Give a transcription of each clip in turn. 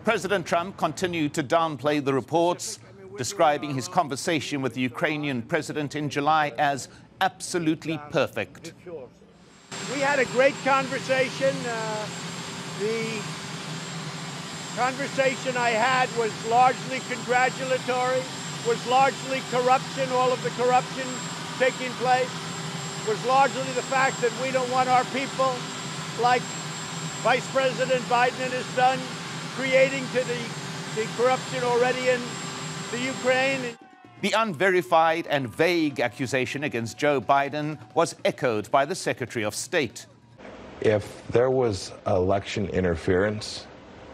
President Trump continued to downplay the reports, describing his conversation with the Ukrainian president in July as absolutely perfect. We had a great conversation. The conversation I had was largely congratulatory, was largely corruption, all of the corruption taking place, was largely the fact that we don't want our people, like Vice President Biden has done, creating to the corruption already in the Ukraine. The unverified and vague accusation against Joe Biden was echoed by the Secretary of State. If there was election interference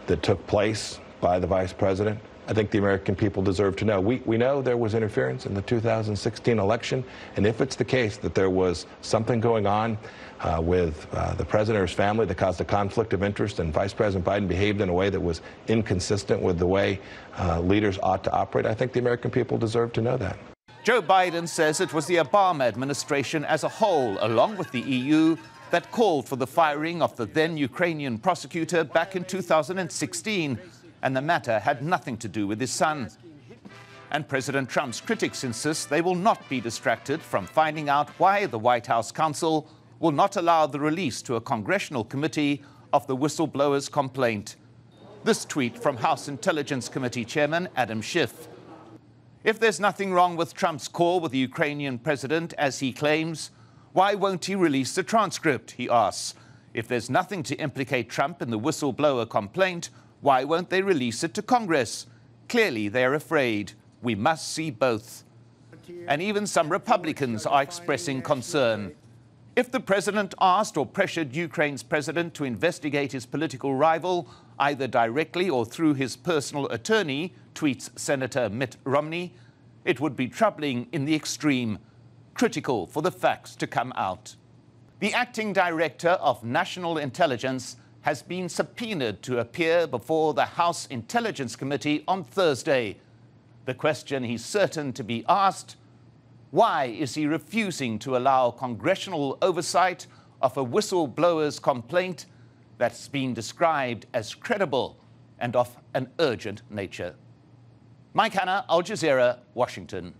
that took place by the Vice President, I think the American people deserve to know. We know there was interference in the 2016 election, and if it's the case that there was something going on with the President or his family that caused a conflict of interest and Vice President Biden behaved in a way that was inconsistent with the way leaders ought to operate, I think the American people deserve to know that. Joe Biden says it was the Obama administration as a whole, along with the EU, that called for the firing of the then Ukrainian prosecutor back in 2016, and the matter had nothing to do with his son. And President Trump's critics insist they will not be distracted from finding out why the White House counsel will not allow the release to a congressional committee of the whistleblower's complaint. This tweet from House Intelligence Committee Chairman Adam Schiff. If there's nothing wrong with Trump's call with the Ukrainian president, as he claims, why won't he release the transcript, he asks. If there's nothing to implicate Trump in the whistleblower complaint, why won't they release it to Congress? Clearly, they're afraid. We must see both. And even some Republicans are expressing concern. If the president asked or pressured Ukraine's president to investigate his political rival, either directly or through his personal attorney, tweets Senator Mitt Romney, it would be troubling in the extreme, critical for the facts to come out. The acting director of National Intelligence has been subpoenaed to appear before the House Intelligence Committee on Thursday. The question he's certain to be asked: why is he refusing to allow congressional oversight of a whistleblower's complaint that's been described as credible and of an urgent nature? Mike Hanna, Al Jazeera, Washington.